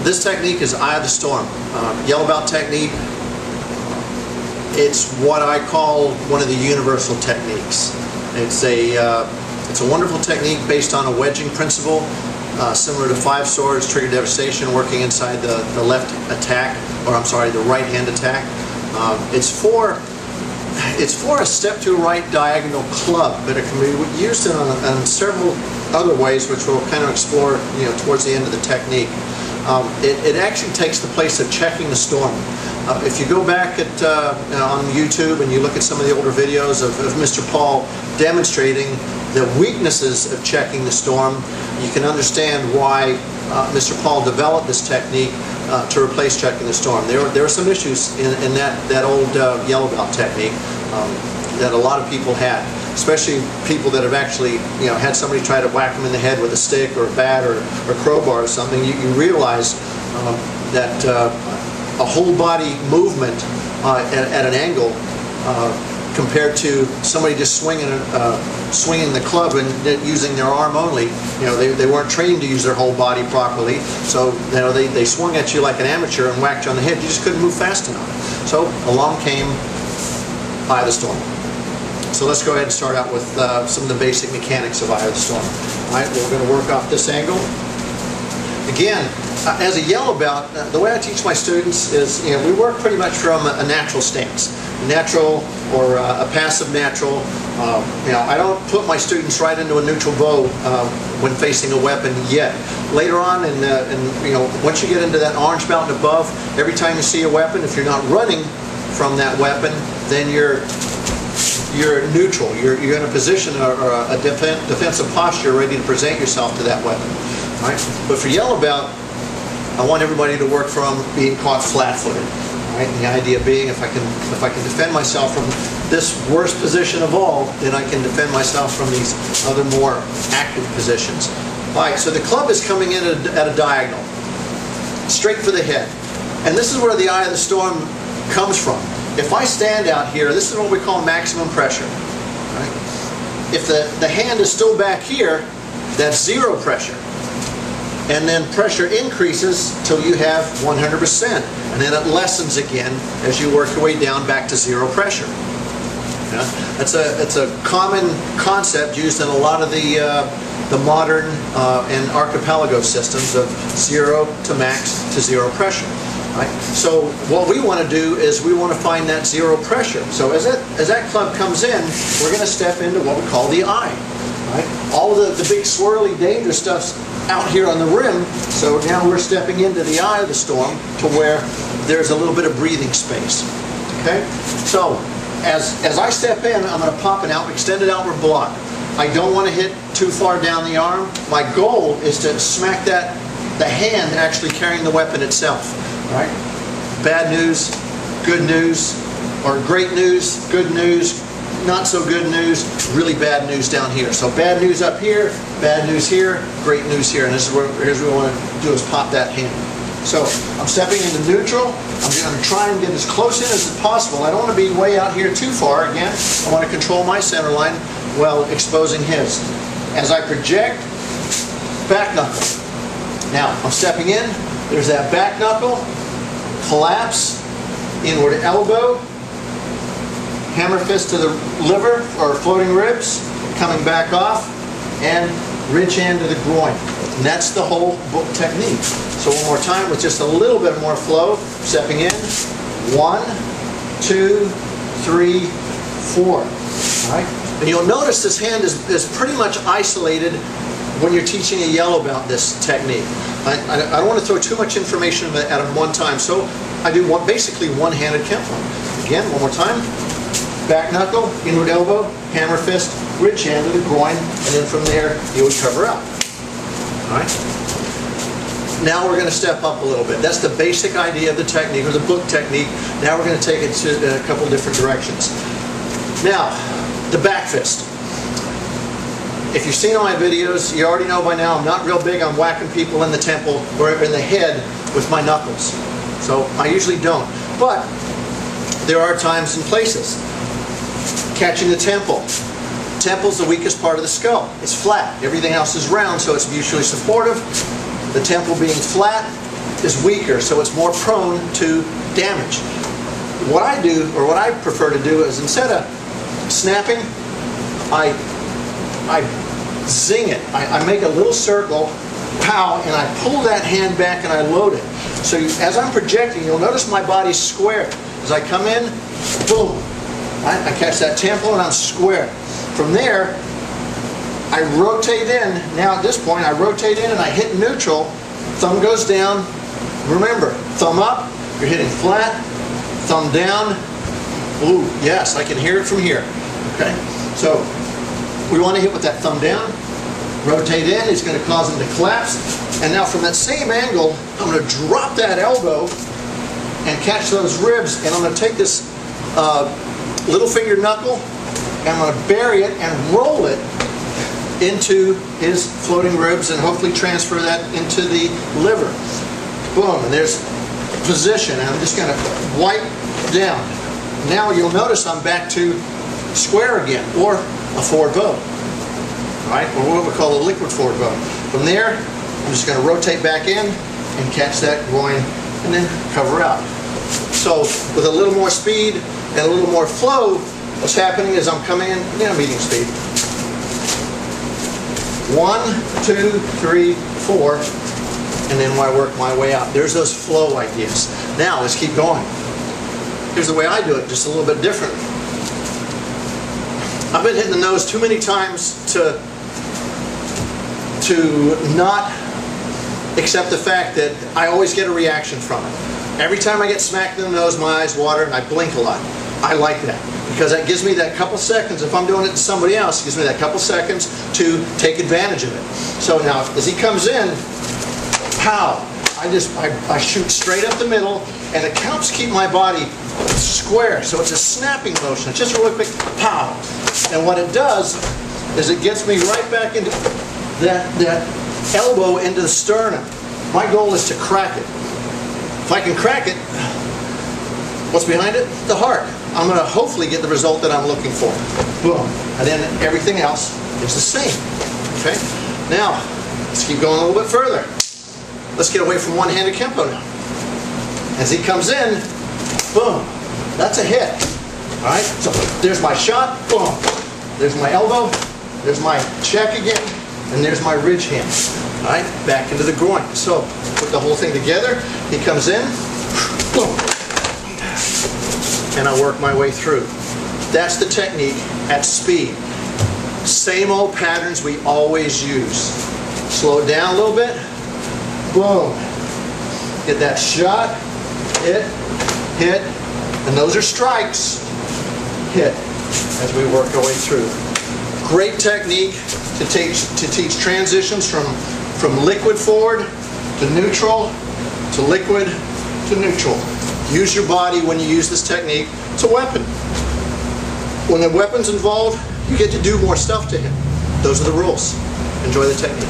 This technique is Eye of the Storm. Yellow belt technique. It's what I call one of the universal techniques. It's a wonderful technique based on a wedging principle, similar to Five Swords, Trigger Devastation, working inside the left attack, or I'm sorry, the right hand attack. It's for a step to right diagonal club, but it can be used in several other ways, which we'll kind of explore, towards the end of the technique. It actually takes the place of checking the storm. If you go back on YouTube and you look at some of the older videos of Mr. Paul demonstrating the weaknesses of checking the storm, you can understand why Mr. Paul developed this technique to replace checking the storm. There are some issues in that old yellow belt technique that a lot of people had, especially people that have actually had somebody try to whack them in the head with a stick or a bat or crowbar or something. You realize that a whole body movement at an angle compared to somebody just swinging the club and using their arm only. They weren't trained to use their whole body properly, so they swung at you like an amateur and whacked you on the head. You just couldn't move fast enough. So along came Eye of the Storm. So let's go ahead and start out with some of the basic mechanics of Eye of the Storm. All right, we're going to work off this angle. Again, as a yellow belt, the way I teach my students is, we work pretty much from a natural stance, natural or a passive natural. I don't put my students right into a neutral bow when facing a weapon yet. Later on, once you get into that orange belt and above, every time you see a weapon, if you're not running from that weapon, then you're neutral. You're in a position or a defensive posture, ready to present yourself to that weapon. All right? But for yellow belt, I want everybody to work from being caught flat-footed. Right? And the idea being, if I can defend myself from this worst position of all, then I can defend myself from these other more active positions. All right. So the club is coming in at a diagonal, straight for the head, and this is where the Eye of the Storm comes from. If I stand out here, this is what we call maximum pressure. Right? If the hand is still back here, that's zero pressure. And then pressure increases till you have 100%. And then it lessens again as you work your way down back to zero pressure. It's a common concept used in a lot of the modern and archipelago systems of zero to max to zero pressure. Right? So what we want to do is we want to find that zero pressure. So as that club comes in, we're going to step into what we call the eye. Right? All the big swirly dangerous stuff's out here on the rim, so now we're stepping into the Eye of the Storm to where there's a little bit of breathing space. Okay? So as I step in, I'm going to pop an extended outward block. I don't want to hit too far down the arm. My goal is to smack the hand actually carrying the weapon itself. Right? Bad news, good news, or great news, good news, not so good news, really bad news down here. So bad news up here, bad news here, great news here. And here's what we want to do is pop that hand. So I'm stepping into neutral. I'm going to try and get as close in as possible. I don't want to be way out here too far. Again, I want to control my center line while exposing his. As I project, back knuckle. Now I'm stepping in. There's that back knuckle, collapse, inward elbow, hammer fist to the liver or floating ribs, coming back off, and ridge hand to the groin. And that's the whole book technique. So one more time with just a little bit more flow, stepping in, 1, 2, 3, 4. All right? And you'll notice this hand is pretty much isolated when you're teaching a yellow belt this technique. I don't want to throw too much information at them one time, so I do basically one-handed Kempo. Again, one more time. Back knuckle, inward elbow, hammer fist, ridge hand to the groin, and then from there you would cover up. All right. Now we're going to step up a little bit. That's the basic idea of the technique, or the book technique. Now we're going to take it to a couple different directions. Now, the back fist. If you've seen all my videos, you already know by now I'm not real big on whacking people in the temple or in the head with my knuckles. So I usually don't. But there are times and places. Catching the temple. Temple's the weakest part of the skull. It's flat. Everything else is round, so it's mutually supportive. The temple being flat, is weaker, so it's more prone to damage. What I do, or what I prefer to do, is instead of snapping, I zing it. I make a little circle, pow, and I pull that hand back and I load it. So as I'm projecting, you'll notice my body's square. As I come in, boom, I catch that tempo and I'm square. From there, I rotate in. Now at this point, I rotate in and I hit neutral. Thumb goes down. Remember, thumb up, you're hitting flat. Thumb down. Ooh, yes, I can hear it from here. Okay, so we want to hit with that thumb down. Rotate in, it's going to cause them to collapse. And now from that same angle, I'm going to drop that elbow and catch those ribs. And I'm going to take this little finger knuckle and I'm going to bury it and roll it into his floating ribs and hopefully transfer that into the liver. Boom, and there's position. And I'm just going to wipe down. Now you'll notice I'm back to square again, or a forward bow. Right, or what we call a liquid forward bow. From there, I'm just going to rotate back in and catch that groin and then cover out. So with a little more speed and a little more flow, what's happening is I'm coming in, medium speed. 1, 2, 3, 4, and then I work my way out. There's those flow ideas. Now let's keep going. Here's the way I do it, just a little bit different. I've been hitting the nose too many times to not accept the fact that I always get a reaction from it. Every time I get smacked in the nose, my eyes water and I blink a lot. I like that because that gives me that couple seconds. If I'm doing it to somebody else, it gives me that couple seconds to take advantage of it. So now, as he comes in, pow! I shoot straight up the middle, and it helps keep my body square. So it's a snapping motion. It's just really quick, pow! And what it does is it gets me right back into that elbow into the sternum. My goal is to crack it. If I can crack it, what's behind it? The heart. I'm going to hopefully get the result that I'm looking for. Boom. And then everything else is the same. Okay? Now, let's keep going a little bit further. Let's get away from one-handed Kempo now. As he comes in, boom. That's a hit. Alright? So there's my shot, boom. There's my elbow, there's my check again, and there's my ridge hand. Alright? Back into the groin. So put the whole thing together. He comes in, boom. And I work my way through. That's the technique at speed. Same old patterns we always use. Slow it down a little bit. Boom. Get that shot. Hit. Hit. And those are strikes. Hit. As we work our way through. Great technique to teach transitions from liquid forward to neutral to liquid to neutral. Use your body when you use this technique. It's a weapon. When the weapon's involved, you get to do more stuff to him. Those are the rules. Enjoy the technique.